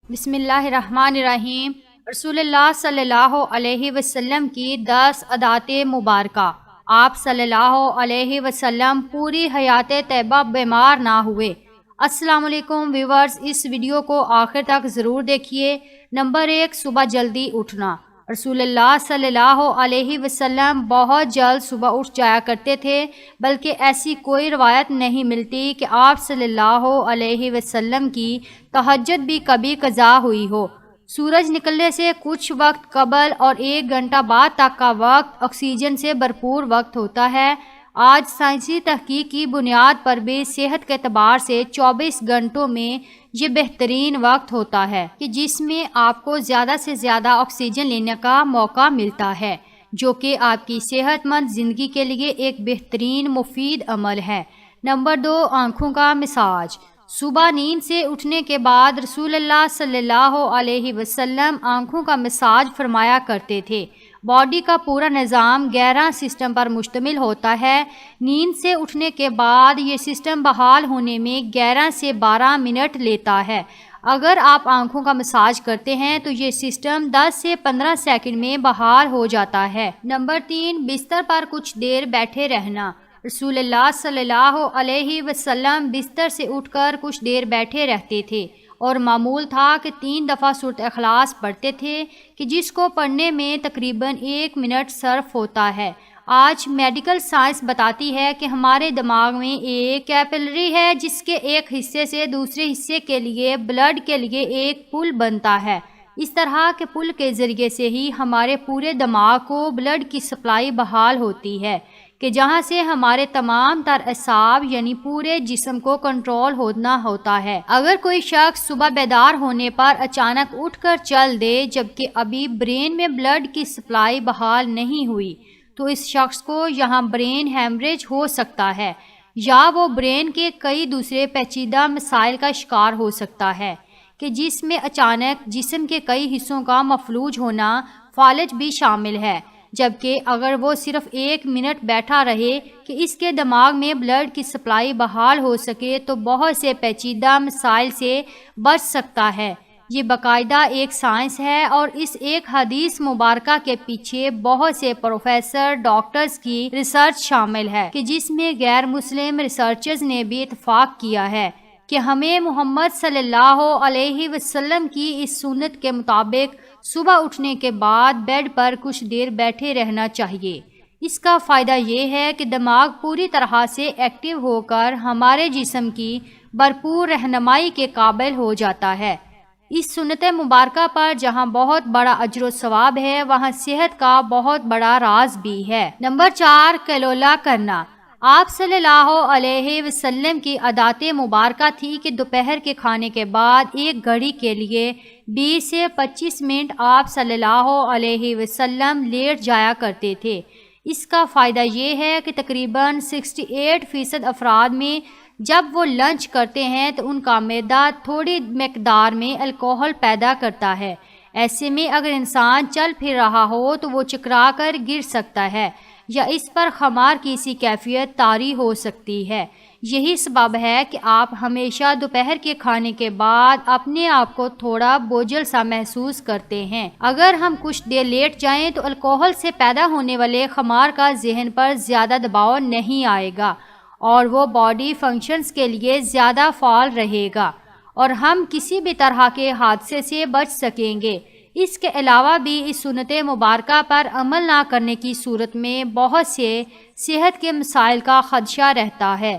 بسم اللہ الرحمن الرحیم۔ رسول اللہ صلی اللہ علیہ وسلم کی 10 عادات مبارکہ۔ آپ صلی اللہ علیہ وسلم پوری حیات طیبہ بیمار نہ ہوئے۔ السلام علیکم ویورز، اس ویڈیو کو آخر تک ضرور دیکھیے۔ نمبر 1، صبح جلدی اٹھنا۔ رسول اللہ صلی اللہ علیہ وسلم بہت جلد صبح اٹھ جایا کرتے تھے، بلکہ ایسی کوئی روایت نہیں ملتی کہ آپ صلی اللہ علیہ وسلم کی تہجد بھی کبھی قضا ہوئی ہو۔ سورج نکلنے سے کچھ وقت قبل اور 1 گھنٹہ بعد تک کا وقت آکسیجن سے بھرپور وقت ہوتا ہے۔ آج سائنسی تحقیق کی بنیاد پر بھی صحت کے اعتبار سے 24 گھنٹوں میں یہ بہترین وقت ہوتا ہے کہ جس میں آپ کو زیادہ سے زیادہ آکسیجن لینے کا موقع ملتا ہے، جو کہ آپ کی صحت مند زندگی کے لیے ایک بہترین مفید عمل ہے۔ نمبر 2، آنکھوں کا مساج۔ صبح نیند سے اٹھنے کے بعد رسول اللہ صلی اللہ علیہ وسلم آنکھوں کا مساج فرمایا کرتے تھے۔ باڈی کا پورا نظام 11 سسٹم پر مشتمل ہوتا ہے۔ نیند سے اٹھنے کے بعد یہ سسٹم بحال ہونے میں 11 سے 12 منٹ لیتا ہے۔ اگر آپ آنکھوں کا مساج کرتے ہیں تو یہ سسٹم 10 سے 15 سیکنڈ میں بحال ہو جاتا ہے۔ نمبر 3، بستر پر کچھ دیر بیٹھے رہنا۔ رسول اللہ صلی اللہ علیہ وسلم بستر سے اٹھ کر کچھ دیر بیٹھے رہتے تھے، اور معمول تھا کہ 3 دفعہ سورۃ اخلاص پڑھتے تھے کہ جس کو پڑھنے میں تقریباً 1 منٹ صرف ہوتا ہے۔ آج میڈیکل سائنس بتاتی ہے کہ ہمارے دماغ میں ایک کیپلری ہے جس کے ایک حصے سے دوسرے حصے کے لیے بلڈ کے لیے ایک پل بنتا ہے۔ اس طرح کے پل کے ذریعے سے ہی ہمارے پورے دماغ کو بلڈ کی سپلائی بحال ہوتی ہے، کہ جہاں سے ہمارے تمام تر اعصاب یعنی پورے جسم کو کنٹرول ہوتا ہے۔ اگر کوئی شخص صبح بیدار ہونے پر اچانک اٹھ کر چل دے جبکہ ابھی برین میں بلڈ کی سپلائی بحال نہیں ہوئی، تو اس شخص کو یہاں برین ہیمریج ہو سکتا ہے، یا وہ برین کے کئی دوسرے پیچیدہ مسائل کا شکار ہو سکتا ہے، کہ جس میں اچانک جسم کے کئی حصوں کا مفلوج ہونا فالج بھی شامل ہے۔ جبکہ اگر وہ صرف 1 منٹ بیٹھا رہے کہ اس کے دماغ میں بلڈ کی سپلائی بحال ہو سکے تو بہت سے پیچیدہ مسائل سے بچ سکتا ہے۔ یہ باقاعدہ ایک سائنس ہے، اور اس ایک حدیث مبارکہ کے پیچھے بہت سے پروفیسر ڈاکٹرز کی ریسرچ شامل ہے، کہ جس میں غیر مسلم ریسرچرز نے بھی اتفاق کیا ہے کہ ہمیں محمد صلی اللہ علیہ وسلم کی اس سنت کے مطابق صبح اٹھنے کے بعد بیڈ پر کچھ دیر بیٹھے رہنا چاہیے۔ اس کا فائدہ یہ ہے کہ دماغ پوری طرح سے ایکٹیو ہو کر ہمارے جسم کی بھرپور رہنمائی کے قابل ہو جاتا ہے۔ اس سنت مبارکہ پر جہاں بہت بڑا اجر و ثواب ہے، وہاں صحت کا بہت بڑا راز بھی ہے۔ نمبر 4، کیلولا کرنا۔ آپ صلی اللہ علیہ وسلم کی عادات مبارکہ تھی کہ دوپہر کے کھانے کے بعد 1 گھڑی کے لیے 20 سے 25 منٹ آپ صلی اللہ علیہ وسلم لیٹ جایا کرتے تھے۔ اس کا فائدہ یہ ہے کہ تقریباً 68% افراد میں جب وہ لنچ کرتے ہیں تو ان کا معدہ تھوڑی مقدار میں الکوہل پیدا کرتا ہے۔ ایسے میں اگر انسان چل پھر رہا ہو تو وہ چکرا کر گر سکتا ہے، یا اس پر خمار کی سی کیفیت طاری ہو سکتی ہے۔ یہی سبب ہے کہ آپ ہمیشہ دوپہر کے کھانے کے بعد اپنے آپ کو تھوڑا بوجھل سا محسوس کرتے ہیں۔ اگر ہم کچھ دیر لیٹ جائیں تو الکوہل سے پیدا ہونے والے خمار کا ذہن پر زیادہ دباؤ نہیں آئے گا، اور وہ باڈی فنکشنز کے لیے زیادہ فعال رہے گا، اور ہم کسی بھی طرح کے حادثے سے بچ سکیں گے۔ اس کے علاوہ بھی اس سنت مبارکہ پر عمل نہ کرنے کی صورت میں بہت سے صحت کے مسائل کا خدشہ رہتا ہے،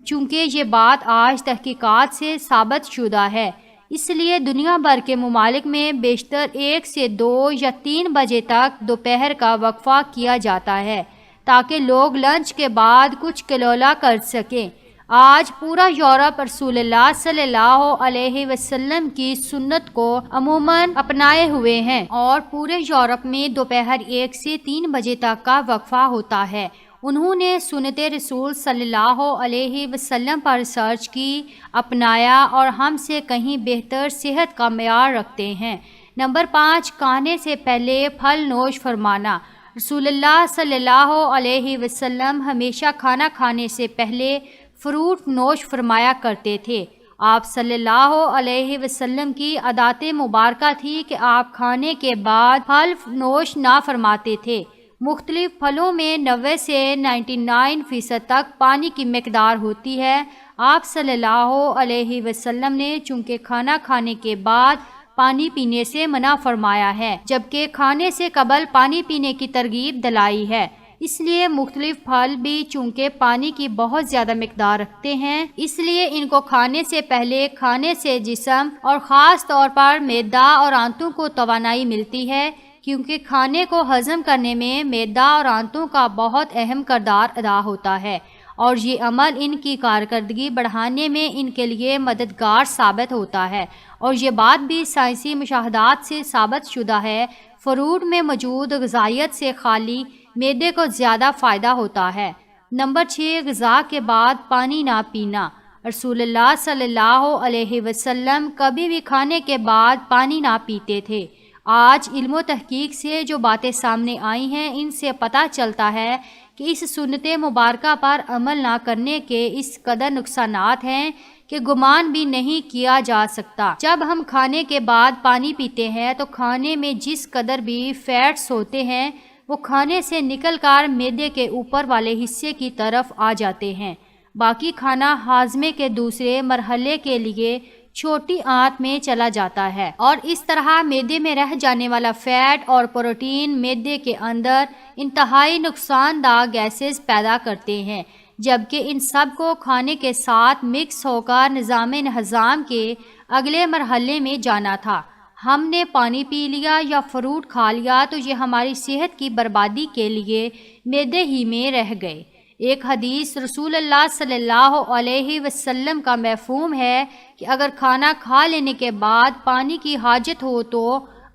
چونکہ یہ بات آج تحقیقات سے ثابت شدہ ہے۔ اس لیے دنیا بھر کے ممالک میں بیشتر 1 سے 2 یا 3 بجے تک دوپہر کا وقفہ کیا جاتا ہے، تاکہ لوگ لنچ کے بعد کچھ کیلولا کر سکیں۔ آج پورا یورپ رسول اللہ صلی اللہ علیہ وسلم کی سنت کو عموماً اپنائے ہوئے ہیں، اور پورے یورپ میں دوپہر 1 سے 3 بجے تک کا وقفہ ہوتا ہے۔ انہوں نے سنت رسول صلی اللہ علیہ وسلم پر ریسرچ کی، اپنایا، اور ہم سے کہیں بہتر صحت کا معیار رکھتے ہیں۔ نمبر 5، کھانے سے پہلے پھل نوش فرمانا۔ رسول اللہ صلی اللہ علیہ وسلم ہمیشہ کھانا کھانے سے پہلے فروٹ نوش فرمایا کرتے تھے۔ آپ صلی اللہ علیہ وسلم کی عادت مبارکہ تھی کہ آپ کھانے کے بعد پھل نوش نہ فرماتے تھے۔ مختلف پھلوں میں 90 سے 99% تک پانی کی مقدار ہوتی ہے۔ آپ صلی اللہ علیہ وسلم نے چونکہ کھانا کھانے کے بعد پانی پینے سے منع فرمایا ہے، جبکہ کھانے سے قبل پانی پینے کی ترغیب دلائی ہے۔ اس لیے مختلف پھل بھی چونکہ پانی کی بہت زیادہ مقدار رکھتے ہیں، اس لیے ان کو کھانے سے پہلے کھانے سے جسم اور خاص طور پر معدہ اور آنتوں کو توانائی ملتی ہے، کیونکہ کھانے کو ہضم کرنے میں معدہ اور آنتوں کا بہت اہم کردار ادا ہوتا ہے، اور یہ عمل ان کی کارکردگی بڑھانے میں ان کے لیے مددگار ثابت ہوتا ہے۔ اور یہ بات بھی سائنسی مشاہدات سے ثابت شدہ ہے، فروٹ میں موجود غذائیت سے خالی معدے کو زیادہ فائدہ ہوتا ہے۔ نمبر 6، غذا کے بعد پانی نہ پینا۔ رسول اللہ صلی اللہ علیہ وسلم کبھی بھی کھانے کے بعد پانی نہ پیتے تھے۔ آج علم و تحقیق سے جو باتیں سامنے آئی ہیں، ان سے پتہ چلتا ہے کہ اس سنت مبارکہ پر عمل نہ کرنے کے اس قدر نقصانات ہیں کہ گمان بھی نہیں کیا جا سکتا۔ جب ہم کھانے کے بعد پانی پیتے ہیں تو کھانے میں جس قدر بھی فیٹس ہوتے ہیں وہ کھانے سے نکل کر معدے کے اوپر والے حصے کی طرف آ جاتے ہیں۔ باقی کھانا ہاضمے کے دوسرے مرحلے کے لیے چھوٹی آنت میں چلا جاتا ہے، اور اس طرح معدے میں رہ جانے والا فیٹ اور پروٹین معدے کے اندر انتہائی نقصان دہ گیسز پیدا کرتے ہیں، جبکہ ان سب کو کھانے کے ساتھ مکس ہو کر نظام ہضم کے اگلے مرحلے میں جانا تھا۔ ہم نے پانی پی لیا یا فروٹ کھا لیا تو یہ ہماری صحت کی بربادی کے لیے معدے ہی میں رہ گئے۔ ایک حدیث رسول اللہ صلی اللہ علیہ وسلم کا مفہوم ہے کہ اگر کھانا کھا لینے کے بعد پانی کی حاجت ہو تو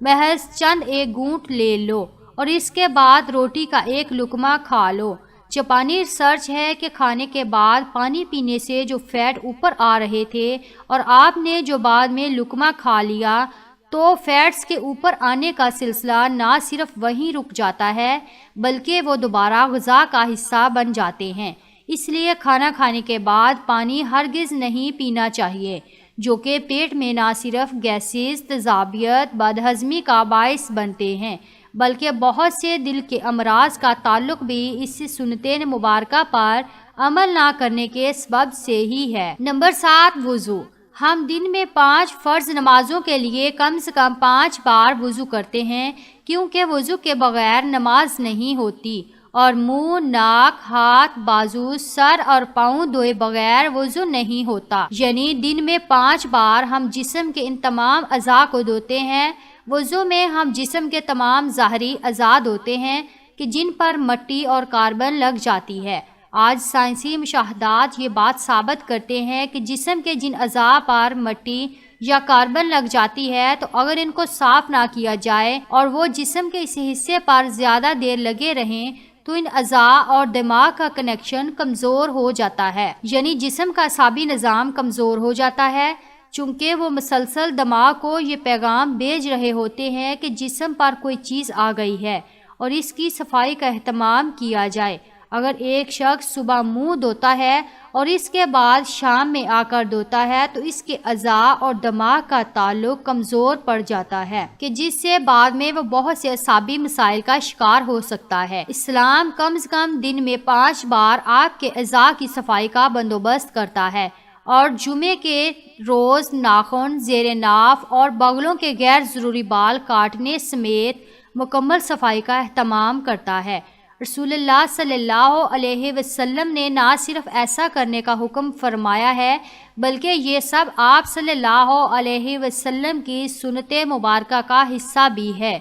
محض چند ایک گھونٹ لے لو اور اس کے بعد روٹی کا ایک لقمہ کھا لو۔ جاپانی ریسرچ ہے کہ کھانے کے بعد پانی پینے سے جو فیٹ اوپر آ رہے تھے اور آپ نے جو بعد میں لقمہ کھا لیا تو فیٹس کے اوپر آنے کا سلسلہ نہ صرف وہیں رک جاتا ہے بلکہ وہ دوبارہ غذا کا حصہ بن جاتے ہیں۔ اس لیے کھانا کھانے کے بعد پانی ہرگز نہیں پینا چاہیے، جو کہ پیٹ میں نہ صرف گیسز، تیزابیت، بدہضمی کا باعث بنتے ہیں بلکہ بہت سے دل کے امراض کا تعلق بھی اس سنت مبارکہ پر عمل نہ کرنے کے سبب سے ہی ہے۔ نمبر 7، وضو۔ ہم دن میں 5 فرض نمازوں کے لیے کم سے کم 5 بار وضو کرتے ہیں، کیونکہ وضو کے بغیر نماز نہیں ہوتی، اور منہ، ناک، ہاتھ، بازو، سر اور پاؤں دھوئے بغیر وضو نہیں ہوتا۔ یعنی دن میں 5 بار ہم جسم کے ان تمام اعضاء کو دھوتے ہیں۔ وضو میں ہم جسم کے تمام ظاہری اعضاء دھوتے ہیں کہ جن پر مٹی اور کاربن لگ جاتی ہے۔ آج سائنسی مشاہدات یہ بات ثابت کرتے ہیں کہ جسم کے جن اعضاء پر مٹی یا کاربن لگ جاتی ہے تو اگر ان کو صاف نہ کیا جائے اور وہ جسم کے اس حصے پر زیادہ دیر لگے رہیں تو ان اعضاء اور دماغ کا کنیکشن کمزور ہو جاتا ہے، یعنی جسم کا اعصابی نظام کمزور ہو جاتا ہے، چونکہ وہ مسلسل دماغ کو یہ پیغام بھیج رہے ہوتے ہیں کہ جسم پر کوئی چیز آ گئی ہے اور اس کی صفائی کا اہتمام کیا جائے۔ اگر ایک شخص صبح منہ دھوتا ہے اور اس کے بعد شام میں آ کر دھوتا ہے تو اس کے اعضاء اور دماغ کا تعلق کمزور پڑ جاتا ہے کہ جس سے بعد میں وہ بہت سے اعصابی مسائل کا شکار ہو سکتا ہے۔ اسلام کم از کم دن میں 5 بار آپ کے اعضاء کی صفائی کا بندوبست کرتا ہے، اور جمعے کے روز ناخن، زیر ناف اور بغلوں کے غیر ضروری بال کاٹنے سمیت مکمل صفائی کا اہتمام کرتا ہے۔ رسول اللہ صلی اللہ علیہ وسلم نے نہ صرف ایسا کرنے کا حکم فرمایا ہے بلکہ یہ سب آپ صلی اللہ علیہ وسلم کی سنت مبارکہ کا حصہ بھی ہے۔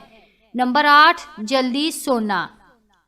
نمبر 8، جلدی سونا۔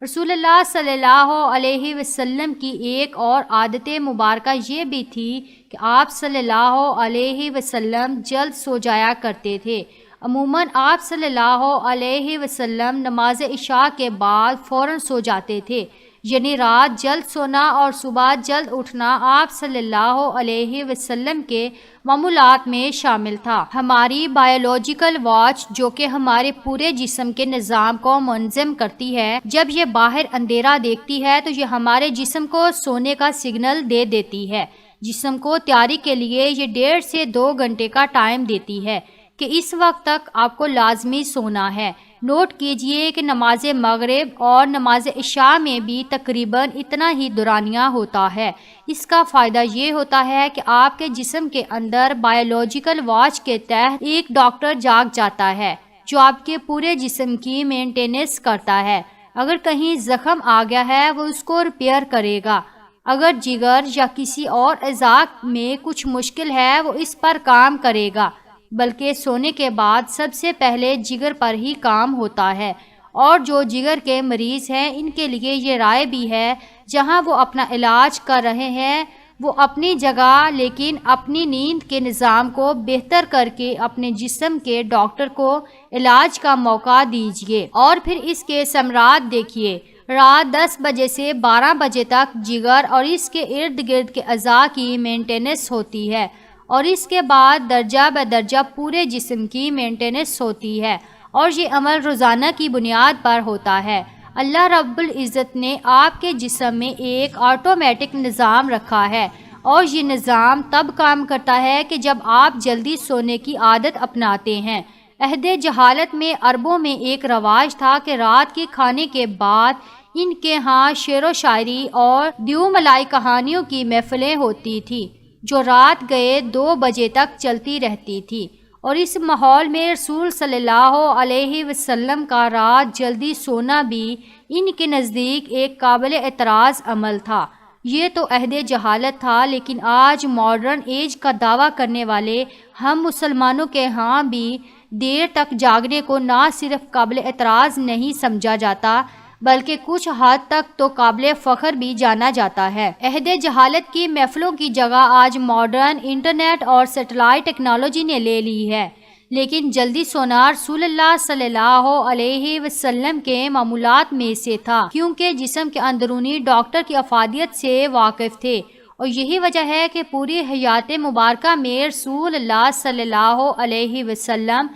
رسول اللہ صلی اللہ علیہ وسلم کی ایک اور عادت مبارکہ یہ بھی تھی کہ آپ صلی اللہ علیہ وسلم جلد سو جایا کرتے تھے۔ عموماً آپ صلی اللہ علیہ وسلم نماز عشاء کے بعد فوراً سو جاتے تھے، یعنی رات جلد سونا اور صبح جلد اٹھنا آپ صلی اللہ علیہ وسلم کے معمولات میں شامل تھا۔ ہماری بایولوجیکل واچ جو کہ ہمارے پورے جسم کے نظام کو منظم کرتی ہے، جب یہ باہر اندھیرا دیکھتی ہے تو یہ ہمارے جسم کو سونے کا سگنل دے دیتی ہے، جسم کو تیاری کے لیے یہ 1.5 سے 2 گھنٹے کا ٹائم دیتی ہے کہ اس وقت تک آپ کو لازمی سونا ہے۔ نوٹ کیجئے کہ نماز مغرب اور نماز عشاء میں بھی تقریباً اتنا ہی دورانیہ ہوتا ہے۔ اس کا فائدہ یہ ہوتا ہے کہ آپ کے جسم کے اندر بایولوجیکل واچ کے تحت ایک ڈاکٹر جاگ جاتا ہے جو آپ کے پورے جسم کی مینٹیننس کرتا ہے۔ اگر کہیں زخم آ گیا ہے وہ اس کو ریپیئر کرے گا، اگر جگر یا کسی اور اعضاء میں کچھ مشکل ہے وہ اس پر کام کرے گا، بلکہ سونے کے بعد سب سے پہلے جگر پر ہی کام ہوتا ہے۔ اور جو جگر کے مریض ہیں ان کے لیے یہ رائے بھی ہے جہاں وہ اپنا علاج کر رہے ہیں وہ اپنی جگہ لیکن اپنی نیند کے نظام کو بہتر کر کے اپنے جسم کے ڈاکٹر کو علاج کا موقع دیجیے اور پھر اس کے ثمرات دیکھیے۔ رات 10 بجے سے 12 بجے تک جگر اور اس کے ارد گرد کے اعضاء کی مینٹیننس ہوتی ہے اور اس کے بعد درجہ بدرجہ پورے جسم کی مینٹیننس ہوتی ہے، اور یہ عمل روزانہ کی بنیاد پر ہوتا ہے۔ اللہ رب العزت نے آپ کے جسم میں ایک آٹومیٹک نظام رکھا ہے، اور یہ نظام تب کام کرتا ہے کہ جب آپ جلدی سونے کی عادت اپناتے ہیں۔ عہد جہالت میں عربوں میں ایک رواج تھا کہ رات کے کھانے کے بعد ان کے ہاں شعر و شاعری اور دیو ملائی کہانیوں کی محفلیں ہوتی تھی جو رات گئے 2 بجے تک چلتی رہتی تھی، اور اس ماحول میں رسول صلی اللہ علیہ وسلم کا رات جلدی سونا بھی ان کے نزدیک ایک قابل اعتراض عمل تھا۔ یہ تو عہد جہالت تھا، لیکن آج ماڈرن ایج کا دعویٰ کرنے والے ہم مسلمانوں کے ہاں بھی دیر تک جاگنے کو نہ صرف قابل اعتراض نہیں سمجھا جاتا بلکہ کچھ حد تک تو قابل فخر بھی جانا جاتا ہے۔ عہد جہالت کی محفلوں کی جگہ آج ماڈرن انٹرنیٹ اور سیٹلائٹ ٹیکنالوجی نے لے لی ہے، لیکن جلدی سونا رسول اللہ صلی اللہ علیہ وسلم کے معمولات میں سے تھا، کیونکہ جسم کے اندرونی ڈاکٹر کی افادیت سے واقف تھے، اور یہی وجہ ہے کہ پوری حیات مبارکہ میں رسول اللہ صلی اللہ علیہ وسلم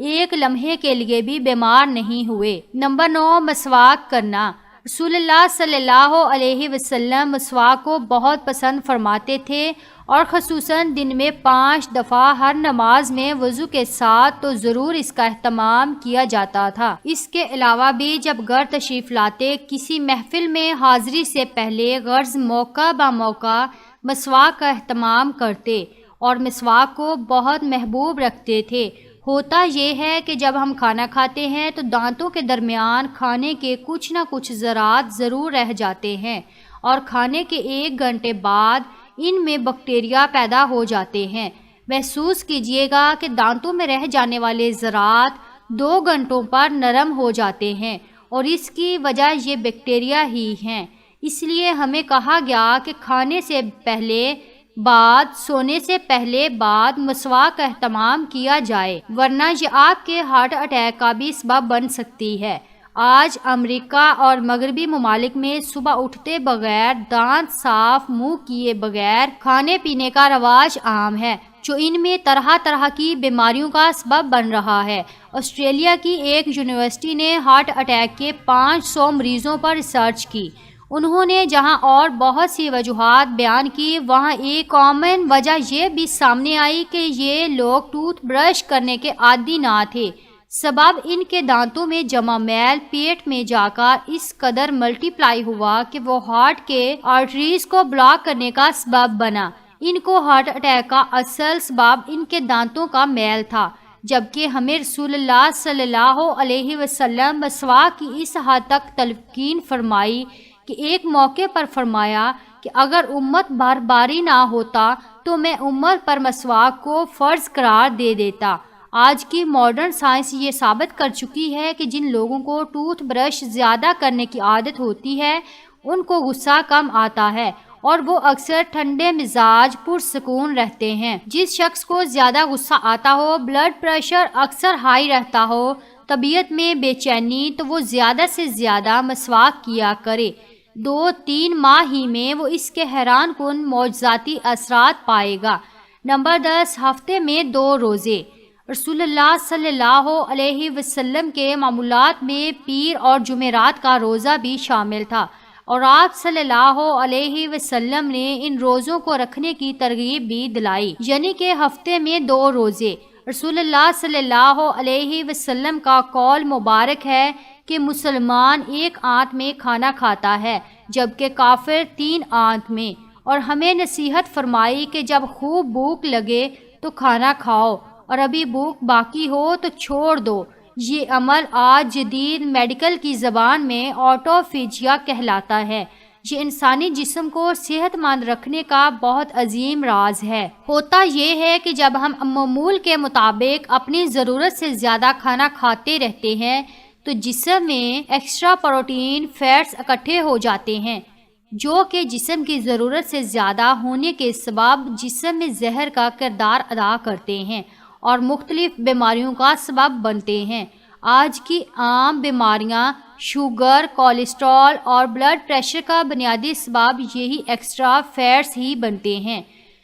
ایک لمحے کے لیے بھی بیمار نہیں ہوئے۔ نمبر 9، مسواک کرنا۔ رسول اللہ صلی اللہ علیہ وسلم مسواک کو بہت پسند فرماتے تھے، اور خصوصاً دن میں 5 دفعہ ہر نماز میں وضو کے ساتھ تو ضرور اس کا اہتمام کیا جاتا تھا۔ اس کے علاوہ بھی جب گھر تشریف لاتے کسی محفل میں حاضری سے پہلے غرض موقع با موقع مسواک کا اہتمام کرتے اور مسواک کو بہت محبوب رکھتے تھے۔ ہوتا یہ ہے کہ جب ہم کھانا کھاتے ہیں تو دانتوں کے درمیان کھانے کے کچھ نہ کچھ ذرات ضرور رہ جاتے ہیں، اور کھانے کے 1 گھنٹے بعد ان میں بیکٹیریا پیدا ہو جاتے ہیں۔ محسوس کیجئے گا کہ دانتوں میں رہ جانے والے ذرات 2 گھنٹوں پر نرم ہو جاتے ہیں، اور اس کی وجہ یہ بیکٹیریا ہی ہیں۔ اس لیے ہمیں کہا گیا کہ کھانے سے پہلے بعد، سونے سے پہلے بعد مسواک کا اہتمام کیا جائے، ورنہ یہ آپ کے ہارٹ اٹیک کا بھی سبب بن سکتی ہے۔ آج امریکہ اور مغربی ممالک میں صبح اٹھتے بغیر دانت صاف منہ کیے بغیر کھانے پینے کا رواج عام ہے، جو ان میں طرح طرح کی بیماریوں کا سبب بن رہا ہے۔ آسٹریلیا کی ایک یونیورسٹی نے ہارٹ اٹیک کے 500 مریضوں پر ریسرچ کی۔ انہوں نے جہاں اور بہت سی وجوہات بیان کی، وہاں ایک کامن وجہ یہ بھی سامنے آئی کہ یہ لوگ ٹوتھ برش کرنے کے عادی نہ تھے۔ سبب ان کے دانتوں میں جمع میل پیٹ میں جا کر اس قدر ملٹی پلائی ہوا کہ وہ ہارٹ کے آرٹریز کو بلاک کرنے کا سبب بنا۔ ان کو ہارٹ اٹیک کا اصل سبب ان کے دانتوں کا میل تھا، جبکہ ہمیں رسول اللہ صلی اللہ علیہ وسلم مسواک کی اس حد تک تلقین فرمائی کہ ایک موقع پر فرمایا کہ اگر امت بار باری نہ ہوتا تو میں امت پر مسواک کو فرض قرار دے دیتا۔ آج کی ماڈرن سائنس یہ ثابت کر چکی ہے کہ جن لوگوں کو ٹوتھ برش زیادہ کرنے کی عادت ہوتی ہے ان کو غصہ کم آتا ہے، اور وہ اکثر ٹھنڈے مزاج پرسکون رہتے ہیں۔ جس شخص کو زیادہ غصہ آتا ہو، بلڈ پریشر اکثر ہائی رہتا ہو، طبیعت میں بے چینی، تو وہ زیادہ سے زیادہ مسواک کیا کرے۔ 2-3 ماہ ہی میں وہ اس کے حیران کن معجزاتی اثرات پائے گا۔ نمبر 10، ہفتے میں 2 روزے۔ رسول اللہ صلی اللہ علیہ وسلم کے معمولات میں پیر اور جمعرات کا روزہ بھی شامل تھا۔ اور آپ صلی اللہ علیہ وسلم نے ان روزوں کو رکھنے کی ترغیب بھی دلائی، یعنی کہ ہفتے میں 2 روزے۔ رسول اللہ صلی اللہ علیہ وسلم کا قول مبارک ہے کہ مسلمان 1 آنت میں کھانا کھاتا ہے جبکہ کافر 3 آنت میں، اور ہمیں نصیحت فرمائی کہ جب خوب بھوک لگے تو کھانا کھاؤ اور ابھی بھوک باقی ہو تو چھوڑ دو۔ یہ عمل آج جدید میڈیکل کی زبان میں آٹوفیجیا کہلاتا ہے۔ یہ انسانی جسم کو صحت مند رکھنے کا بہت عظیم راز ہے۔ ہوتا یہ ہے کہ جب ہم معمول کے مطابق اپنی ضرورت سے زیادہ کھانا کھاتے رہتے ہیں تو جسم میں ایکسٹرا پروٹین فیٹس اکٹھے ہو جاتے ہیں، جو کہ جسم کی ضرورت سے زیادہ ہونے کے سبب جسم میں زہر کا کردار ادا کرتے ہیں اور مختلف بیماریوں کا سبب بنتے ہیں۔ آج کی عام بیماریاں شوگر، کولیسٹرول اور بلڈ پریشر کا بنیادی سبب یہی ایکسٹرا فیٹس ہی بنتے ہیں۔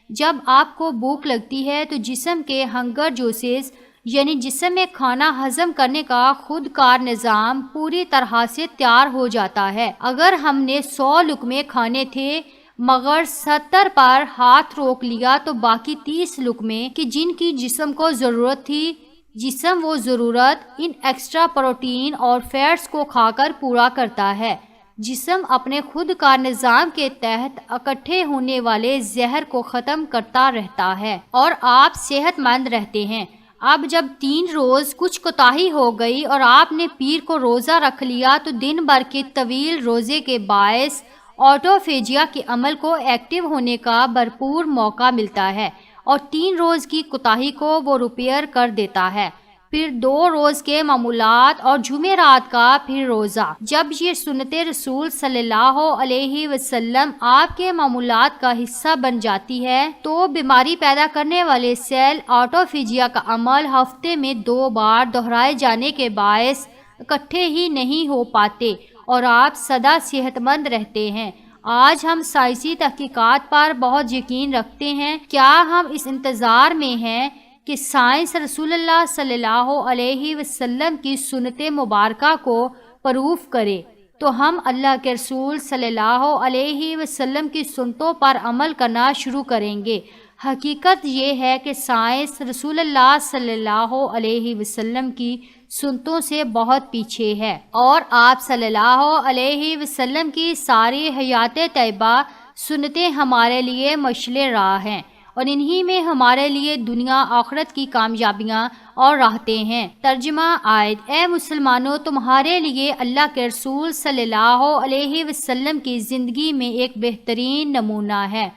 جب آپ کو بھوک لگتی ہے تو جسم کے ہنگر جوسز یعنی جسم میں کھانا ہضم کرنے کا خود کار نظام پوری طرح سے تیار ہو جاتا ہے۔ اگر ہم نے 100 لقمے کھانے تھے مگر 70 پر ہاتھ روک لیا تو باقی 30 لقمے کہ جن کی جسم کو ضرورت تھی، جسم وہ ضرورت ان ایکسٹرا پروٹین اور فیٹس کو کھا کر پورا کرتا ہے۔ جسم اپنے خود کار نظام کے تحت اکٹھے ہونے والے زہر کو ختم کرتا رہتا ہے اور آپ صحت مند رہتے ہیں۔ اب جب 3 روز کچھ کوتاہی ہو گئی اور آپ نے پیر کو روزہ رکھ لیا تو دن بھر کے طویل روزے کے باعث آٹوفیجیا کے عمل کو ایکٹیو ہونے کا بھرپور موقع ملتا ہے اور 3 روز کی کوتاہی کو وہ ریپیئر کر دیتا ہے۔ پھر 2 روز کے معمولات اور جمعرات کا پھر روزہ۔ جب یہ سنت رسول صلی اللہ علیہ وسلم آپ کے معمولات کا حصہ بن جاتی ہے تو بیماری پیدا کرنے والے سیل آٹوفیجیا کا عمل ہفتے میں 2 بار دہرائے جانے کے باعث اکٹھے ہی نہیں ہو پاتے اور آپ سدا صحت مند رہتے ہیں۔ آج ہم سائنسی تحقیقات پر بہت یقین رکھتے ہیں۔ کیا ہم اس انتظار میں ہیں کہ سائنس رسول اللہ صلی اللہ علیہ وسلم کی سنت مبارکہ کو پروف کرے تو ہم اللہ کے رسول صلی اللہ علیہ وسلم کی سنتوں پر عمل کرنا شروع کریں گے۔ حقیقت یہ ہے کہ سائنس رسول اللہ صلی اللہ علیہ وسلم کی سنتوں سے بہت پیچھے ہے اور آپ صلی اللہ علیہ وسلم کی ساری حیات طیبہ سنتیں ہمارے لیے مشعل راہ ہیں اور انہی میں ہمارے لیے دنیا آخرت کی کامیابیاں اور راحتیں ہیں۔ ترجمہ آیت: اے مسلمانوں، تمہارے لیے اللہ کے رسول صلی اللہ علیہ وسلم کی زندگی میں ایک بہترین نمونہ ہے۔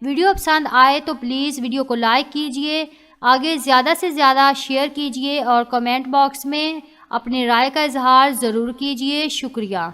ویڈیو پسند آئے تو پلیز ویڈیو کو لائک کیجئے، آگے زیادہ سے زیادہ شیئر کیجئے اور کمنٹ باکس میں اپنی رائے کا اظہار ضرور کیجئے۔ شکریہ۔